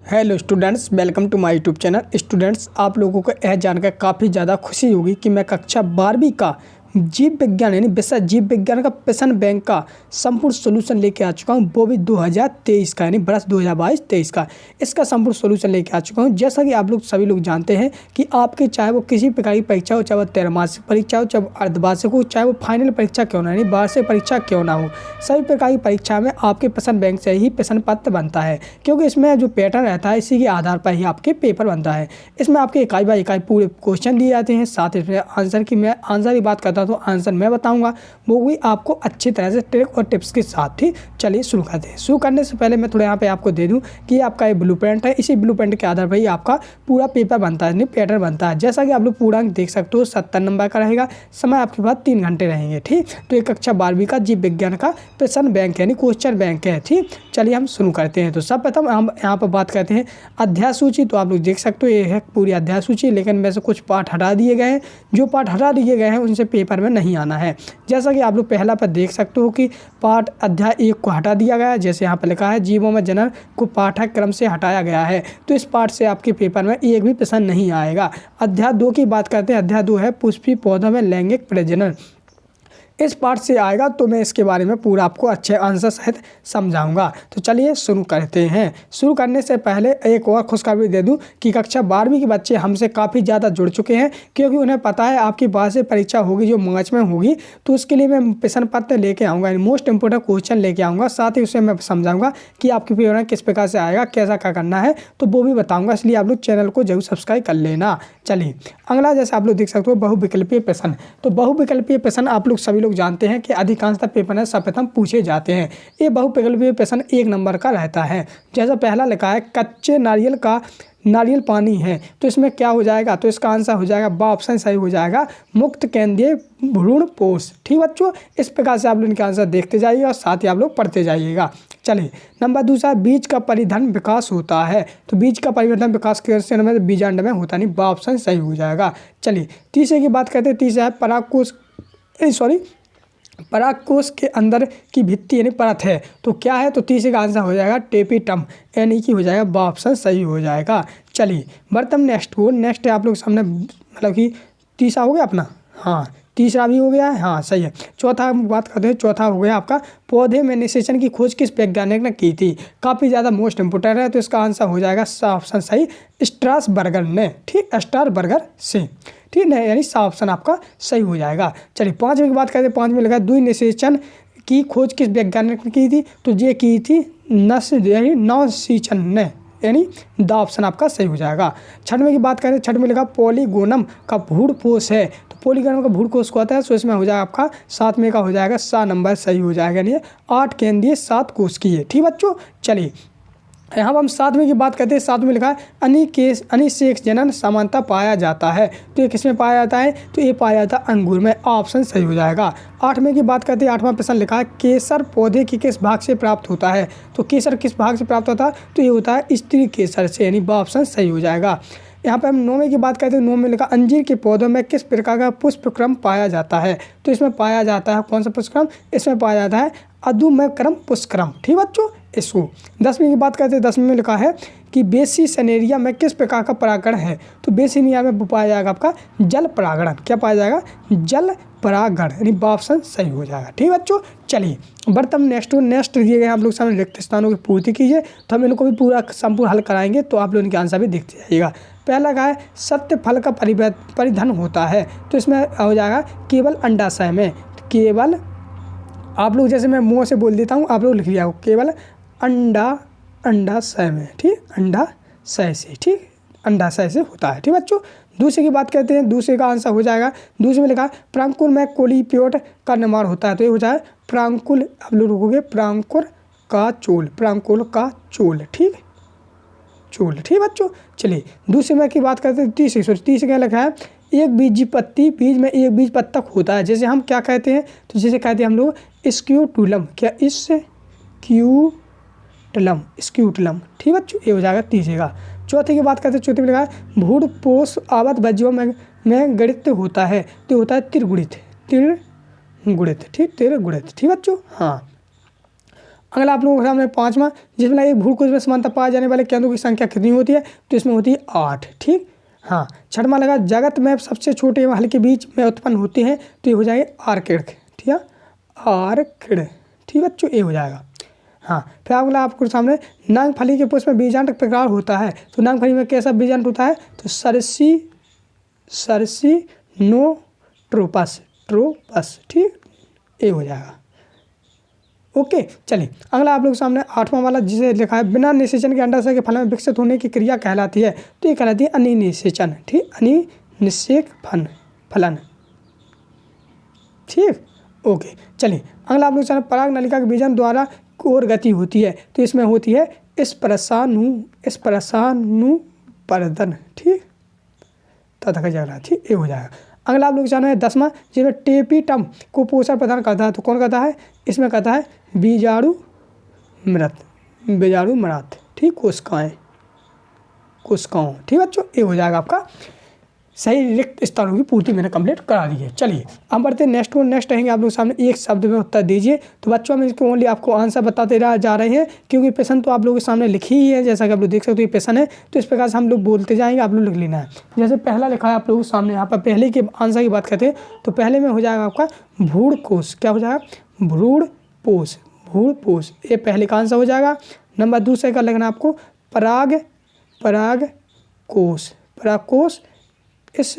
Hello students, welcome to my YouTube channel. Students, आप लोगों को यह जानकर काफ़ी ज़्यादा खुशी होगी कि मैं कक्षा 12वीं का जीव विज्ञान यानी विषय जीव विज्ञान का प्रश्न बैंक का संपूर्ण सॉल्यूशन लेके आ चुका हूं, वो भी 2023 का यानी वर्ष 2022-23 का। इसका संपूर्ण सॉल्यूशन लेके आ चुका हूं। जैसा कि आप लोग सभी लोग जानते हैं कि आपके चाहे वो किसी प्रकार की परीक्षा हो, चाहे वो त्रैमासिक परीक्षा हो, चाहे वो अर्धवार्षिक हो, चाहे वो फाइनल परीक्षा क्यों ना, यानी वार्षिक परीक्षा क्यों ना हो, सभी प्रकार की परीक्षा में आपके प्रश्न बैंक से ही प्रश्न पत्र बनता है, क्योंकि इसमें जो पैटर्न रहता है इसी के आधार पर ही आपके पेपर बनता है। इसमें आपके इकाई बाई इकाई पूरे क्वेश्चन दिए जाते हैं, साथ ही इसमें आंसर की मैं आंसर की बात करता हूं तो आंसर मैं बताऊंगा, वो भी आपको अच्छी तरह से ट्रिक और टिप्स के साथ ही। चलिए शुरू करते हैं। शुरू करने से पहले मैं थोड़ा यहाँ पे आपको दे दूं कि आपका ये ब्लूप्रिंट है, इसी ब्लूप्रिंट के आधार पर ही आपका पूरा पेपर बनता है, यानी पैटर्न बनता है। जैसा कि आप लोग पूरा देख सकते हो 70 नंबर का रहेगा, समय आपके पास 3 घंटे रहेंगे। ठीक, तो ये कक्षा 12वीं का जीव विज्ञान का प्रश्न बैंक यानी क्वेश्चन बैंक है। ठीक, चलिए हम शुरू करते हैं। तो सर्वप्रथम हम यहाँ पर बात करते हैं अध्याय सूची। तो आप लोग देख सकते हो ये है पूरी अध्याय सूची, लेकिन में से कुछ पार्ट हटा दिए गए हैं। जो पार्ट हटा दिए गए हैं उनसे पेपर में नहीं आना है। जैसा कि आप लोग पहला पर देख सकते हो कि पाठ अध्याय 1 को हटा दिया गया है, जैसे यहाँ पर लिखा है जीवों में जनन को पाठ्यक्रम से हटाया गया है, तो इस पाठ से आपके पेपर में एक भी प्रश्न नहीं आएगा। अध्याय 2 की बात करते हैं। अध्याय 2 है पुष्पी पौधों में लैंगिक प्रजनन। इस पार्ट से आएगा तो मैं इसके बारे में पूरा आपको अच्छे आंसर सहित समझाऊंगा। तो चलिए शुरू करते हैं। शुरू करने से पहले एक और खुशखबरी दे दूं कि कक्षा 12वीं के बच्चे हमसे काफ़ी ज़्यादा जुड़ चुके हैं, क्योंकि उन्हें पता है आपकी वार्षिक परीक्षा होगी जो मार्च में होगी, तो उसके लिए मैं प्रश्न पत्र लेके आऊँगा, मोस्ट इंपोर्टेंट क्वेश्चन लेके आऊँगा। साथ ही उससे मैं समझाऊँगा कि आपके पेपर में किस प्रकार से आएगा, कैसा क्या करना है, तो वो भी बताऊँगा। इसलिए आप लोग चैनल को जरूर सब्सक्राइब कर लेना। चलिए अगला, जैसे आप लोग देख सकते हो बहुविकल्पीय प्रश्न। तो बहुविकल्पीय प्रश्न आप लोग सभी लोग जानते हैं कि अधिकांशतः पेपर में सर्वप्रथम पूछे जाते हैं। ये बहुविकल्पीय प्रश्न 1 नंबर का रहता है। जैसा पहला लिखा है कच्चे नारियल पानी है, तो इसमें क्या हो जाएगा, तो इसका आंसर हो जाएगा बा ऑप्शन सही हो जाएगा मुक्त केंद्रीय भ्रूणपोष। ठीक बच्चों, इस प्रकार से आप लोग इनके आंसर देखते जाइए और साथ ही आप लोग पढ़ते जाइएगा। चलिए नंबर दूसरा, बीज का परिधन विकास होता है, तो बीज का परिवर्तन विकास कैसे में बीजांड में होता नहीं, बा ऑप्शन सही हो जाएगा। चलिए तीसरे की बात करते हैं। तीसरा है परागकोश के अंदर की भित्ति यानी परत है, तो क्या है, तो तीसरे का आंसर हो जाएगा टेपिटम, यानी कि हो जाएगा बा ऑप्शन सही हो जाएगा। चलिए बर्तन नेक्स्ट है आप लोग सामने, मतलब कि तीसरा हो गया अपना, हाँ तीसरा भी हो गया है, हाँ सही है। चौथा बात करते हैं। चौथा हो गया आपका पौधे में निषेचन की खोज किस वैज्ञानिक ने की थी, काफ़ी ज़्यादा मोस्ट इंपोर्टेंट है, तो इसका आंसर हो जाएगा सा ऑप्शन सही स्ट्रासबर्गर ने। ठीक, स्ट्रासबर्गर से, ठीक है, यानी सा ऑप्शन आपका सही हो जाएगा। चलिए 5वीं की बात करते हैं। 5वीं लगा द्वि निषेचन की खोज किस वैज्ञानिक ने की थी, तो ये की थी नवसीचन ने, यानी द ऑप्शन आपका सही हो जाएगा। 6वीं की बात करें। 6वीं लगा पॉलीगोनम का भ्रूणपोष है, तो पॉलीगोनम का भ्रूणकोष को आता है, तो इसमें हो जाएगा आपका 7वें का हो जाएगा सा नंबर सही हो जाएगा, यानी 8 केंद्रीय 7 कोश की है। ठीक बच्चों, चलिए यहाँ पर हम 7वीं की बात करते हैं। 7वीं लिखा है अनिषेक जनन समानता पाया जाता है, तो ये किसमें पाया जाता है, तो ये पाया जाता है अंगूर में, ऑप्शन सही हो जाएगा। 8वीं की बात करते हैं। 8वां प्रश्न लिखा है केसर पौधे के किस भाग से प्राप्त होता है, तो केसर किस भाग से प्राप्त होता है, तो ये होता है स्त्री केसर से, यानी बा ऑप्शन सही हो जाएगा। यहाँ पर हम 9वीं की बात करते हैं। 9वीं में लिखा अंजीर के पौधों में किस प्रकार का पुष्पक्रम पाया जाता है, तो इसमें पाया जाता है कौन सा पुष्पक्रम, इसमें पाया जाता है अधुमेक्रम पुष्पक्रम। ठीक बच्चों, इसको 10वीं की बात करते हैं। 10वीं में लिखा है कि बेसिसनेरिया में किस प्रकार का परागण है, तो बेसिनिया में पाया जाएगा आपका जल परागण। क्या पाया जाएगा, जल परागण, यानी बा ऑप्शन सही हो जाएगा। ठीक बच्चों, चलिए बर्तन नेक्स्ट दिए गए आप लोग सामने रिक्त स्थानों की पूर्ति कीजिए, तो हम इनको भी पूरा संपूर्ण हल कराएंगे, तो आप लोग इनके आंसर भी देखते जाइएगा। पहला का है सत्य फल का परिधन होता है, तो इसमें हो जाएगा केवल अंडाशय में, केवल आप लोग जैसे मैं मुँह से बोल देता हूँ, आप लोग लिख लिया हो केवल अंडाशय में। ठीक, अंडाशय से, ठीक अंडाशय से होता है। ठीक बच्चों, दूसरे की बात करते हैं। दूसरे का आंसर हो जाएगा, दूसरे में लिखा है प्रांकुर में कोलीपियोट का निर्माण होता है, तो ये हो जाए प्रांकुल, आप लोग रुकोगे प्रांकुर का चोल। ठीक, चोल। ठीक बच्चों, चलिए दूसरे में की बात करते हैं। तीसरे क्या लिखा है एक बीजपत्ती, बीज में एक बीज पत्तक होता है, जैसे हम क्या कहते हैं, तो जैसे कहते हैं हम लोग स्क्यूटुलम, क्या स्क्यूटुलम। ठीक बच्चों, ये हो जाएगा तीसरे का। चौथे की बात करते हैं। चौथे में लिखा है भ्रूणपोष आवत बज्जियों में गणित होता है, तो होता है त्रिगुणित। ठीक, त्रिगुणित। ठीक बच्चों, हाँ अगला आप लोगों के सामने 5वां, जिसमें एक भूलकोश में समानता पाए जाने वाले केंद्रों की संख्या कितनी होती है, तो इसमें होती है 8। ठीक, हाँ। 6वां लगा, जगत में सबसे छोटे एवं हल के बीच में उत्पन्न होते हैं, तो ये हो जाएगा आर्किड। ठीक है, आर्किड। ठीक बच्चों, ये हो जाएगा। हाँ, फिर अगला आपको सामने नागफली के पुष्प में बीजांड प्रकार होता है, तो नागफली में कैसा बीजांड होता है, तो सरसिनोट्रोपस, ट्रोपस। ठीक, ये हो जाएगा। ओके, चलिए अगला आप लोग सामने 8वां वाला, जिसे लिखा है बिना निषेचन के अंडाशय के फलन में विकसित होने की क्रिया कहलाती है, तो ये कहलाती है अनिनिषेचन। ठीक, अनिनिषेक फलन। ठीक, ओके। चलिए अगला आप लोग सामने पराग नलिका के बीजांड द्वारा और गति होती है, तो इसमें होती है स्पर्शानुपर्दन। ठीक, तथा जगह। ठीक, ये हो जाएगा। अगला आप लोग जाना है 10वां, जिसमें टेपिटम को पोषण प्रदान करता है, तो कौन करता है, इसमें करता है बीजाणु मृत। ठीक, कोशिकाएं। ठीक बच्चों, ये हो जाएगा आपका सही रिक्त स्थानों की पूर्ति मैंने कंप्लीट करा दी है। चलिए हम बढ़ते हैं नेक्स्ट को। नेक्स्ट रहेंगे आप लोग सामने एक शब्द में उत्तर दीजिए। तो बच्चों हम इसको ओनली आपको आंसर बताते जा रहे हैं, क्योंकि प्रश्न तो आप लोगों के सामने लिखी ही है, जैसा कि आप लोग देख सकते हो ये प्रश्न है, तो इस प्रकार से हम लोग बोलते जाएंगे, आप लोग लिख लेना है। जैसे पहला लिखा है आप लोगों के सामने, यहाँ पर पहले के आंसर की बात करते हैं, तो पहले में हो जाएगा आपका भ्रूणकोश। क्या हो जाएगा, भ्रूणपोष। ये पहले का आंसर हो जाएगा। नंबर दूसरे का लिखना आपको परागकोश। इस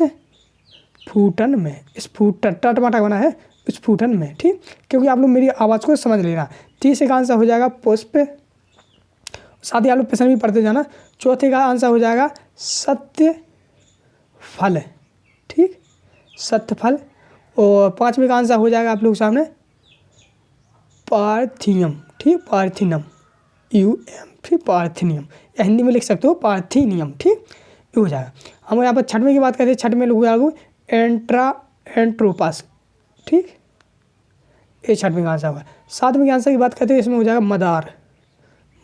फूटन में, टमाटर बना है इस फूटन में। ठीक, क्योंकि आप लोग मेरी आवाज़ को समझ लेना। तीसरे का आंसर हो जाएगा पुष्प, साथ ही आप लोग प्रश्न भी पढ़ते जाना। चौथे का आंसर हो जाएगा सत्य फल। ठीक, सत्य फल। और 5वें का आंसर हो जाएगा आप लोग सामने पार्थिनियम। ठीक, पार्थिनियम, ठीक, पार्थिनियम, या हिंदी में लिख सकते हो पार्थिनियम। ठीक, ये हो जाएगा। हम यहाँ पर 6वें की बात करते हैं, 6वें लोग एंट्रोपस। ठीक, ये 6वें का आंसर होगा। 7वें के आंसर की बात करते हैं, इसमें हो जाएगा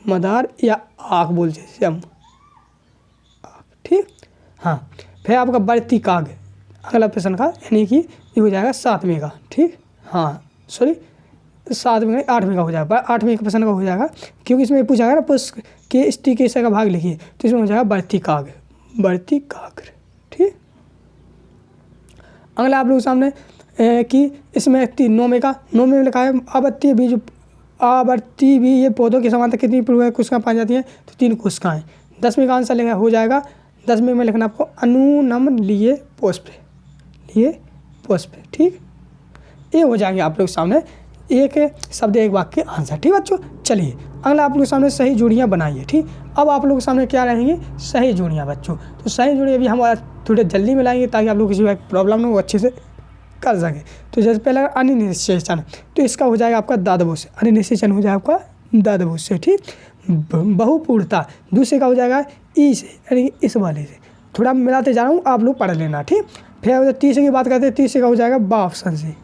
मदार या आँख बोलते हैं हम। ठीक, हाँ। फिर आपका वर्तिकाग अगला प्रश्न का, यानी कि ये हो जाएगा 7वें का। ठीक, हाँ, सॉरी 7वें का, 8वें का हो जाएगा। 8वें का प्रश्न का हो जाएगा, क्योंकि इसमें पूछा गया ना पुष्प के स्टिक का भाग लिखिए, तो इसमें हो जाएगा वर्तिकाग्र। ठीक, अगला आप लोग सामने कि इसमें 9वें में लिखा है आवर्ती भी ये पौधों की समानता कितनी कोशिकाएं पाई जाती हैं, तो 3 कोशिकाएं। 10वें का आंसर हो जाएगा, 10वें में लिखना आपको अनुनम लिए पुष्प। ठीक, ये हो जाएंगे आप लोग सामने एक शब्द एक वाक्य आंसर। ठीक बच्चों, चलिए अगला आप लोग सामने सही जोड़ियाँ बनाइए। ठीक, अब आप लोग के सामने क्या रहेंगी, सही जोड़ियाँ बच्चों। तो सही जोड़ियाँ अभी हम थोड़े जल्दी में लाएंगे, ताकि आप लोग किसी प्रॉब्लम ना वो अच्छे से कर सकें। तो जैसे पहला अनिनिषेचन, तो इसका हो जाएगा आपका दादवों से। अनिनिषेचन हो जाएगा आपका दादवों से। ठीक, बहुपूर्णता दूसरे का हो जाएगा ई से, यानी इस वाले से। थोड़ा मिलाते जा रहा हूँ, आप लोग पढ़ लेना। ठीक, फिर तीसरे की बात करते हैं, तीसरे का हो जाएगा बा ऑप्शन से।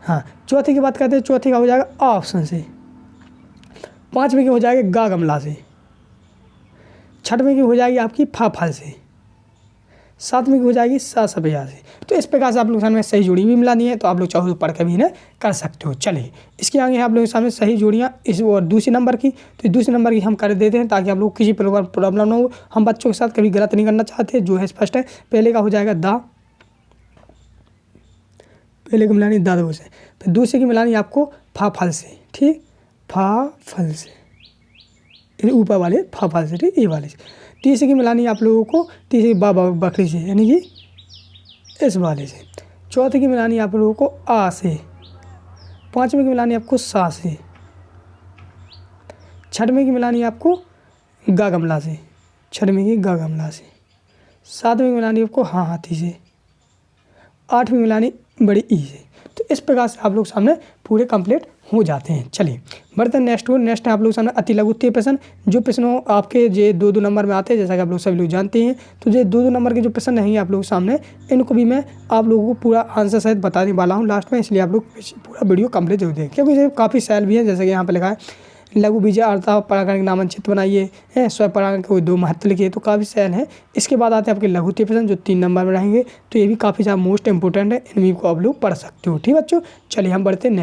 हाँ, चौथे की बात करते हैं, चौथे का हो जाएगा आ ऑप्शन से। 5वें की हो जाएगी गा गमला से। 6वें की हो जाएगी आपकी फा फल से। 7वें की हो जाएगी सा सफेदा से। तो इस प्रकार से आप लोग सामने सही जोड़ी भी मिलानी है, तो आप लोग चाहो तो पढ़ के भी इन्हें कर सकते हो। चलिए इसके आगे आप लोग सामने सही जोड़ियाँ इस और दूसरे नंबर की, तो दूसरे नंबर की हम कर देते हैं, ताकि आप लोग किसी प्रॉब्लम ना हो। हम बच्चों के साथ कभी गलत नहीं करना चाहते, जो है स्पष्ट है। पहले का हो जाएगा दा, पहले की मिलानी दादवों से। फिर दूसरे की मिलानी आपको फा फल से। ठीक, फा फल से, ऊपर वाले फा फल से। ठीक, ये वाले से। तीसरे की मिलानी आप लोगों को तीसरी बकरी से, यानी कि इस वाले से। चौथे की मिलानी आप लोगों को आ से। 5वें की मिलानी आपको सा से। 6वें की मिलानी आपको गा गमला से। 6वें की गा गमला से। 7वें की मिलानी आपको हाँ हाथी से। 8वें मिलानी बड़ी ई से। तो इस प्रकार से आप लोग सामने पूरे कंप्लीट हो जाते हैं। चलिए बढ़ते हैं नेक्स्ट है आप लोग सामने अति लघुत्तरीय प्रश्न। जो प्रश्न आपके जो 2-2 नंबर में आते हैं, जैसा कि आप लोग सभी लोग जानते हैं, तो जो 2-2 नंबर के जो प्रश्न रहेंगे आप लोग सामने, इनको भी मैं आप लोगों को पूरा आंसर सहित बताने वाला हूँ लास्ट में। इसलिए आप लोग पूरा वीडियो कंप्लीट जरूर देखें, क्योंकि ये काफ़ी सैल भी है। जैसे कि यहाँ पर लिखा है लघु बीज अर्था परागण के नामांकित बनाइए, है स्व परागण के 2 महत्व लिखिए, तो काफ़ी सैल है। इसके बाद आते हैं आपके लघुत्तरीय प्रश्न, जो 3 नंबर में रहेंगे। तो ये भी काफ़ी ज़्यादा मोस्ट इंपोर्टेंट है, इनमें को आप लोग पढ़ सकते हो। ठीक बच्चों, चलिए हम बढ़ते हैं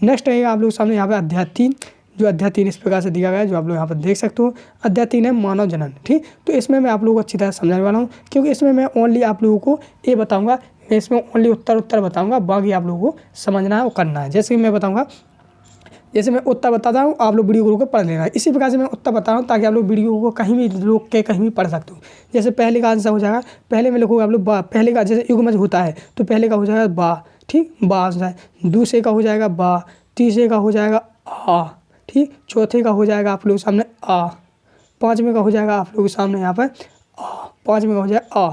नेक्स्ट रहेगा आप लोग सामने यहाँ पे अध्याय 3, जो अध्याय 3 इस प्रकार से दिया गया है, जो आप लोग यहाँ पर देख सकते हो। अध्याय 3 है मानव जनन, ठीक। तो इसमें मैं आप लोगों को अच्छी तरह समझाने वाला हूँ, क्योंकि इसमें मैं ओनली आप लोगों को ये बताऊँगा, मैं इसमें ओनली उत्तर बताऊँगा, बाकी आप लोगों को समझना है और करना है। जैसे कि मैं बताऊँगा, जैसे मैं उत्तर बताता हूँ, आप लोग वीडियो को रोक कर पढ़ लेना है। इसी प्रकार से मैं उत्तर बता रहा हूँ ताकि आप लोग वीडियो को कहीं भी रोक के कहीं भी पढ़ सकते हो। जैसे पहले का आंसर हो जाएगा, पहले में लिखोगे आप लोग बा, पहले का जैसे युग्मज होता है तो पहले का हो जाएगा बा, ठीक, बा आंसर है। दूसरे का हो जाएगा बा, तीसरे का हो जाएगा आ, ठीक, चौथे का हो जाएगा आप लोग सामने आ, पाँचवें का हो जाएगा आप लोग के सामने यहाँ पर आ, पाँचवें का हो जाएगा आ,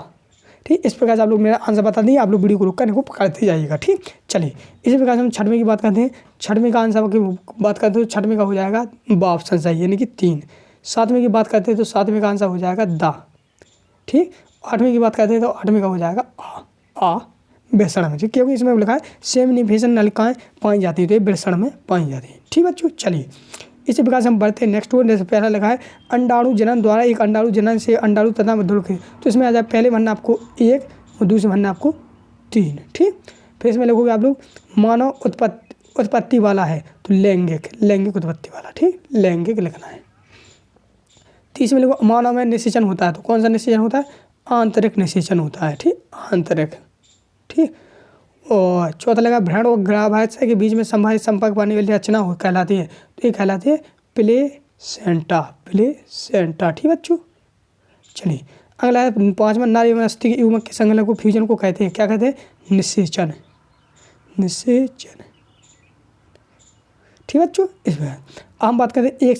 ठीक। इस प्रकार से आप लोग मेरा आंसर बता दिए, आप लोग वीडियो को रोक कर इनको पकड़ते जाइएगा, ठीक। चलिए इसी प्रकार से हम छठवें की बात करते हैं। छठवें का आंसर की बात करते हैं तो छठवें का हो जाएगा बा ऑप्शन सही, यानी कि 3। सातवें की बात करते हैं तो सातवें का आंसर हो जाएगा दा, ठीक। आठवें की बात करते हैं तो आठवें का हो जाएगा आ बेसण में, ठीक, क्योंकि इसमें लिखा है सेमनिफेशन नलिकाएँ पाई जाती है, तो ये बेसण में पाई जाती है, ठीक बच्चों। चलिए इसी प्रकार से हम बढ़ते हैं नेक्स्ट वन। जैसे पहला लिखा है अंडाणु जनन द्वारा एक अंडाणु जनन से अंडाणु तथा मधुरक, तो इसमें आ जाए पहले भरना आपको 1 और दूसरे भरना आपको 3, ठीक। फिर इसमें लिखोगे आप लोग मानव उत्पत्ति वाला है तो लैंगिक उत्पत्ति वाला, ठीक, लैंगिक लिखना है। तीसरे में लिखो मानव में निषेचन होता है, तो कौन सा निषेचन होता है? आंतरिक निषेचन होता है, ठीक, आंतरिक, ठीक। और चौथा लगा भ्रूण और गर्भाशय के बीच में संभावित संपर्क पाने वाली रचना कहलाती है, तो ये कहलाती है प्लेसेंटा, ठीक बच्चों। चलिए अगला है पाँचवा, नारी एवं अस्थि के युग्मक के संलग्न को फ्यूजन को कहते हैं, क्या कहते हैं? निषेचन, ठीक बच्चों। इसमें हम बात करते हैं एक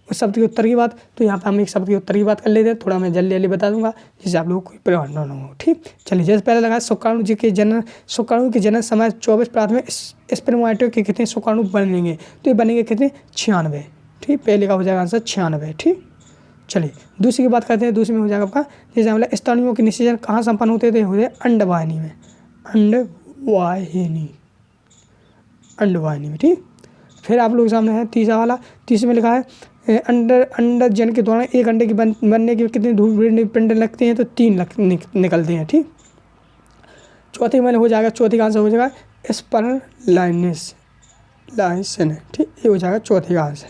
शब्द के उत्तर की बात, तो यहाँ पे हम एक शब्द के उत्तर की बात कर लेते हैं। थोड़ा मैं जल्दी बता दूंगा जिससे आप लोगों को कोई प्रभाव न हो, ठीक। चलिए जैसे पहले लगा शुक्राणु के जनन समय 24 प्राथमिक स्पर्मेटोजोआ के कितने शुक्राणु बनेंगे, तो ये बनेंगे कितने? 96, ठीक। पहले का हो जाएगा आंसर 96, ठीक। चलिए दूसरी की बात करते हैं। दूसरी में हो जाएगा आपका, जैसे हम लोग स्तनियों के निषेचन कहाँ संपन्न होते थे? हो जाए अंडवाहिनी में, ठीक। फिर आप लोग सामने है तीसरा वाला। तीसरे में लिखा है अंडजन के दौरान एक अंडे के बनने के कितने पिंड लगते हैं? तो 3 निकलते हैं, ठीक। चौथे में हो जाएगा, चौथे का आंसर हो जाएगा स्पर्मलाइसेशन, ठीक, ये हो जाएगा चौथे का आंसर।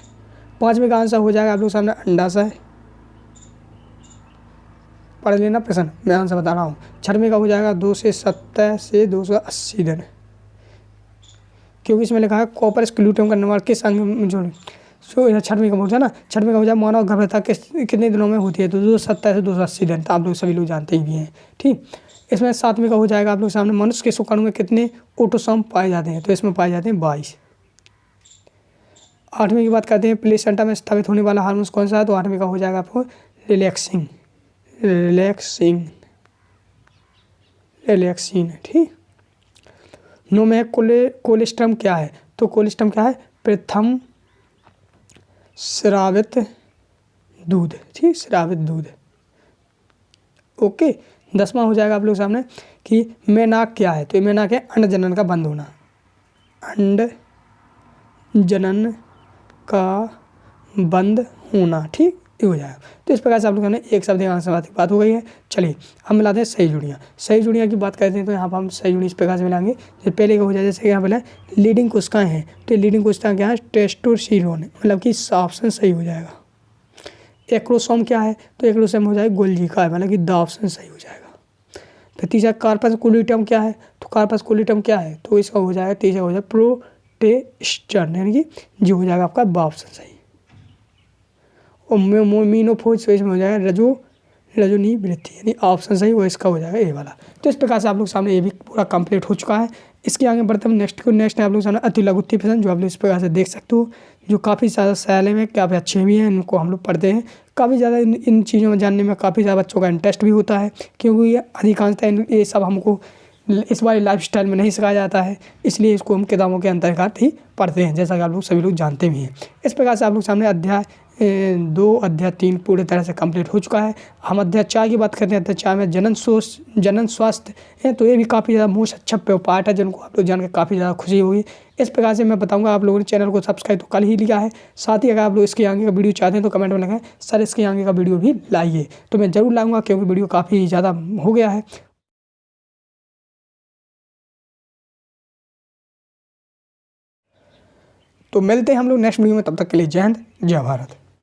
पाँचवें का आंसर हो जाएगा आप लोग सामने अंडाशय, पढ़ लेना प्रश्न, मैं आंसर बता रहा हूँ। छठवें का हो जाएगा 270 से 280 दिन, क्योंकि इसमें लिखा है कॉपर स्क्लूटम का निर्माण किस अंग में जोड़, सो छठवीं का बोलता है ना। छठवीं का हो जाए मानव गर्भता कितने दिनों में होती है? तो 270 से 280 दिन, तो आप लोग सभी लोग जानते ही हैं, ठीक। इसमें सातवें का हो जाएगा आप लोग सामने मनुष्य के शुक्राणु में कितने ऑटोसोम पाए जाते हैं? तो इसमें पाए जाते हैं 22। आठवीं की बात करते हैं प्लेसेंटा में स्थापित होने वाला हार्मोन कौन सा है? तो आठवीं का हो जाएगा आपको रिलैक्सिन, ठीक। नो में कोलेस्ट्रम क्या है? तो कोलेस्ट्रम क्या है? प्रथम स्रावित दूध, ठीक, स्रावित दूध, ओके। 10वां हो जाएगा आप लोग सामने कि मेनाक क्या है? तो ये मेनाक है अंड जनन का बंद होना, अंड जनन का बंद होना, ठीक, ये हो जाएगा। तो इस प्रकार से आप लोगों ने एक शब्द आंसर की बात हो गई है। चलिए हम मिलाते हैं सही जुड़ियाँ। सही जुड़ियाँ की बात करते हैं तो यहाँ पर हम सही जुड़ी इस प्रकार से मिलाएंगे। जैसे पहले का हो जाए, जैसे यहाँ पहले लीडिंग कोशिकाएँ हैं, तो लीडिंग कोशिकाएँ क्या है? टेस्टोस्टेरोन, मतलब कि ऑप्शन सही हो जाएगा। एक्रोसोम क्या है? तो एक्रोसोम हो जाएगा गोल्जी का है, मतलब कि द ऑप्शन सही हो जाएगा। फिर तीसरा कार्पस कोलिटम क्या है? तो कार्पस कोलिटम क्या है? तो इसका हो जाएगा तीसरा हो जाएगा प्रोटेस्टन, यानी कि जो हो जाएगा आपका ब ऑप्शन सही। और मीनोफोज इसमें हो जाएगा रजोनी वृत्ति, यानी ऑप्शन सही वो इसका हो जाएगा ए वाला। तो इस प्रकार से आप लोग सामने ये भी पूरा कंप्लीट हो चुका है। इसके आगे बढ़ते हम नेक्स्ट है आप लोग सामने अति लघु प्रश्न, जो आप लोग इस प्रकार से देख सकते हो, जो काफ़ी ज़्यादा सैल में, काफ़ी अच्छे भी हैं, इनको हम लोग पढ़ते हैं। काफ़ी ज़्यादा इन चीज़ों में जानने में काफ़ी ज़्यादा बच्चों का इंटरेस्ट भी होता है, क्योंकि ये अधिकांशतः ये सब हमको इस बार लाइफस्टाइल में नहीं सिखाया जाता है, इसलिए इसको हम किताबों के अंतर्गत ही पढ़ते हैं, जैसा कि आप लोग सभी लोग जानते भी हैं। इस प्रकार से आप लोग सामने अध्याय 2 अध्याय 3 पूरी तरह से कंप्लीट हो चुका है। हम अध्याय 4 की बात करते हैं। अध्याय 4 में जनन स्वास्थ्य है, तो ये भी काफ़ी ज़्यादा मोस्ट अच्छा पार्ट है, जिनको आप लोग जान के काफ़ी ज़्यादा खुशी होगी। इस प्रकार से मैं बताऊंगा, आप लोगों ने चैनल को सब्सक्राइब तो कल ही लिया है, साथ ही अगर आप लोग इसके आगे का वीडियो चाहते हैं तो कमेंट में लगाएं सर इसके आगे का वीडियो भी लाइए, तो मैं ज़रूर लाऊंगा, क्योंकि वीडियो काफ़ी ज़्यादा हो गया है। तो मिलते हैं हम लोग नेक्स्ट वीडियो में, तब तक के लिए जय हिंद जय भारत।